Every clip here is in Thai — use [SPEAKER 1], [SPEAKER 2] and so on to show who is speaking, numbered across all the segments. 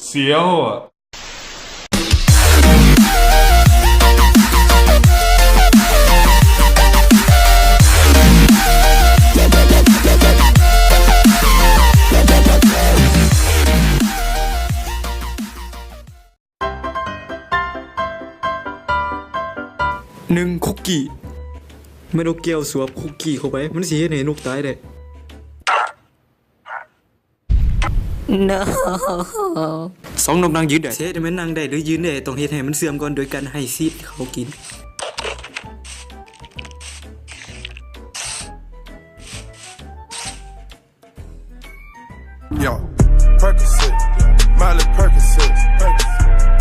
[SPEAKER 1] เสียวอ่ะ
[SPEAKER 2] หนึ่งคุกกี้ไม่นกแก้วสวบคุกกี้เข้าไปมันสิเฮ็ดให้นกตายได้
[SPEAKER 3] No
[SPEAKER 2] สองนกนางยืนได้เฮ็ดให้มันนั่งได้หรือยืนได้ต้องเฮ็ดให้มันเสื่อมก่อนโดยการให้ซีดเขากิน
[SPEAKER 4] Yo, Percocet, Miley Percocet,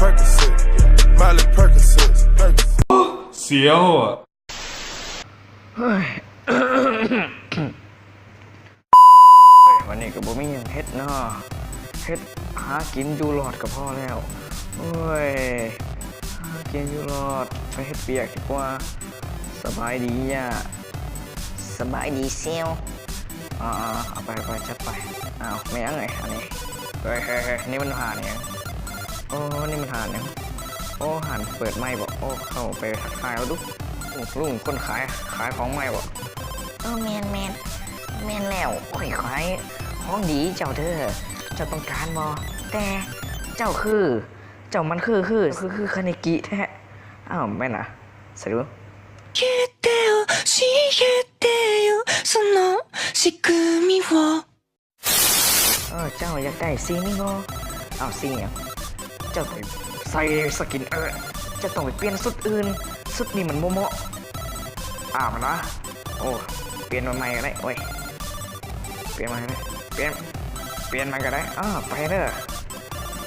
[SPEAKER 4] Percocet, Miley Percocet, Percocet.
[SPEAKER 1] เสียวอ่ะ
[SPEAKER 3] วันนี้ก็บ่มีหยังเฮ็ดเนาะเฮ็ดหากินอยู่รอดก็พอแล้วโอ้ยหากินอยู่รอดไปเฮ็ดเปียกดีกว่าสบายดีอ่ะสบายดีเซลเอาไปจัดไปอ้าวไม่ยังไงอันนี้เฮ้ยนี่มันห่านเนี่ยโอ้นี่มันห่านเนี่ยโอ้ห่านเปิดไม้บ่โอ้เข้าไปทักทายเอาดูลุงคนขายของไม้บ่แมนแล้วข่อยขายของดีเจ้าเธอเจ้าต้องการบ่แต่เจ้ามันคือคาเนกิแท้อ้าวแม่น่ะสรุป
[SPEAKER 5] 教えてよ教えてよその仕組みを
[SPEAKER 3] เจ้าอยากได้ซีนี่บ่เอาซีเนี่ยเจ้าไปใส่สกินจะต้องไปเปลี่ยนสุดอื่นสุดนี้มันโมโมมันนะโอ้เปลี่ยนมาใหม่ก็ได้โอ้ยเปลี่ยนมาก็ได้เปลี่ยนมาก็ได้ไปเด้อ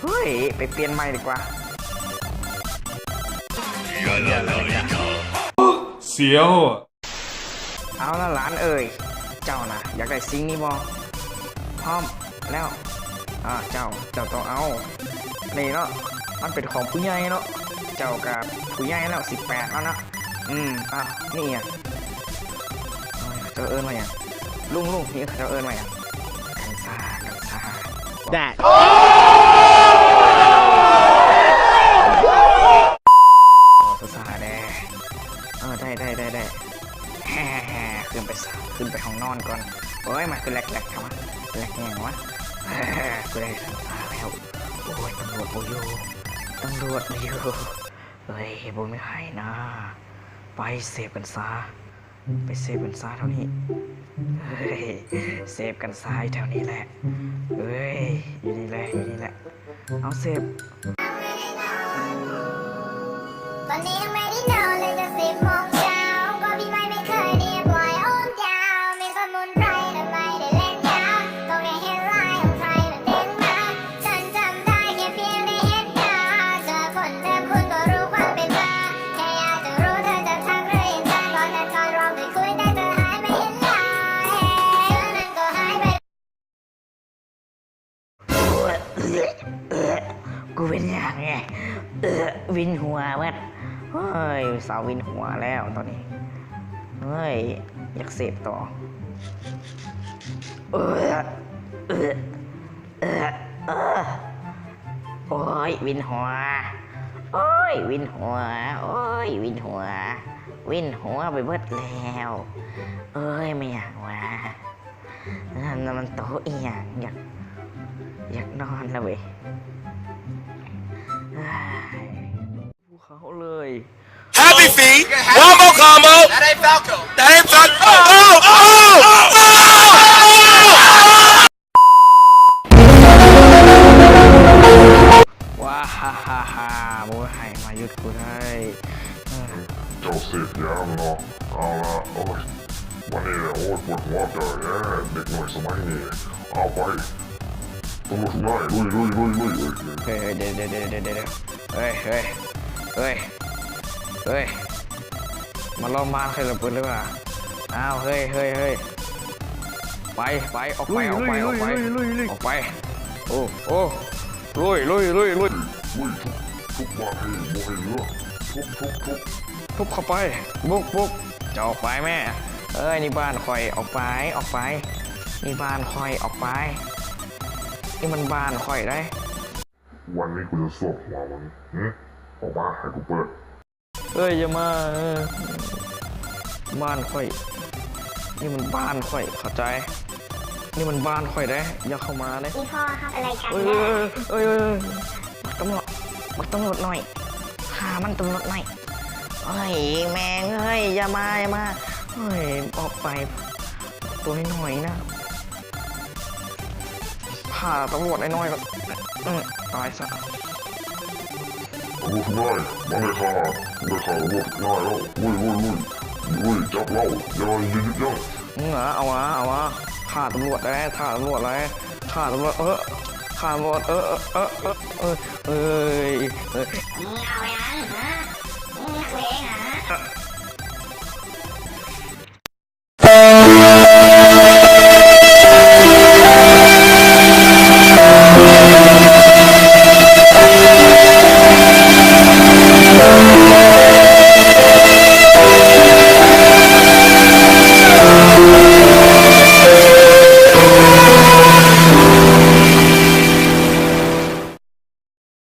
[SPEAKER 3] เฮ้ยไปเปลี่ยนใหม่ดีกว่า
[SPEAKER 1] เสียวอ่ะ
[SPEAKER 3] เอาละหลานเอ่ยเจ้านะอยากได้ซิงนี่บ่พร้อมแล้วเจ้าต้องเอานี่เนาะมันเป็นของผู้ใหญ่เนาะเจ้ากับผู้ใหญ่แล้ว18แล้วนะนี่อ่ะเจ้าเอิญมาอย่างลุงนี่เจ้าเอิญมาอย่างกันซ่าได้ซ่าได้ได้ขึ้นไปห้องนอนก่อนโอ้ยมาคือแหลกทำไมแหลกแง่วะกูได้ซ่าแล้วโอ้ยตำรวจมาอยู่เฮ้ยบุญไม่ให้นะไปเสพกันซะเท่านี้เฮ้ยเสพกันซะแถวนี้แหละเฮ้ยอยู่นี่แหละเอาเสพ
[SPEAKER 6] ตอนนี้ยังไม่ได้นอนเลยจะ10 โมงเช้าก็พี่ไม่เคยเรียกปล่อยอ้อมยาวมีสมุนไพรแต่ไม่ได้เล่นยาก็แค่เห็นลายของใครมันเด้งมาฉันจำได้แค่เพียงได้เห็นหน้าเจอคนแบบคุณก็รู้ความเป็นมาแค่อยากจะรู้เธอจะทักหรือยังไงก่อนนั้นก่อนเราไม่คุยแต่เธอหายไม่เห็นลายเธอนั้นก็หายไป
[SPEAKER 3] กูเป็นอย่างไงวินหัววัดเฮ้ยสาววินหัวแล้วตอนนี้เฮ้ยอยากเสพต่อโอ้ยวินหัววินหัวไปเบิดแล้วไม่อยากว่านั่นมันโตอีหยังอยากนอนแล้วเว้ยภูเขาเลย
[SPEAKER 4] Happy feet, one more combo. That ain't Falco.
[SPEAKER 3] ว้าฮ่าโว้ยให้มาหยุดกูได้
[SPEAKER 7] เจ้าเสพยามเนาะเอาละโอ้ยวันนี้แหละโอ้ยปวดหัวเกินเด็กหน่อยสมัยนี้เอาไปต้องลุกได้ลุย
[SPEAKER 3] เฮ้ยเดี๋ยวเฮ้ยมาลองมาใครระเบิดหรือเปล่าอ้าวเฮ้ยไปออกไปโอ้ลุย
[SPEAKER 7] ทุกมาให้โมให้เลือก
[SPEAKER 3] ทุบเข้าไปบุกจะออกไปแม่นี่บ้านคอยออกไปนี่บ้านคอยออกไปนี่มันบ้านคอยได้
[SPEAKER 7] วันนี้กูจะสวบหัวมึงออกมาให้กูเปิด
[SPEAKER 3] เอ้ยอย่ามาบ้านข่อยนี่มันบ้านข่อยเข้าใจนี่มันบ้านข่อยได้อย่าเข้ามาเลย
[SPEAKER 6] พี่พ่อครับอะไรกัน
[SPEAKER 3] เอ้ย
[SPEAKER 6] นะ
[SPEAKER 3] เอ้ยบักตำรวจหน่อยหามันตำรวจหน่อยเฮ้ยแมงเฮ้ยอย่ามาเฮ้ยออกไปตัวน้อยๆนะพาตำรวจน้อยๆก่อนตายซะ
[SPEAKER 7] ตำรวจง่ายมาเลยค่ะตำรวจง่ายแล้ววุ้ยจับเราอย่ายืดยั้ง
[SPEAKER 3] เอาวะฆ่าตำรวจได้ฆ่าตำรวจเลยฆ่าตำรวจฆ่าตำรวจ
[SPEAKER 6] มึงเอายังฮะมึงนักเลงฮะ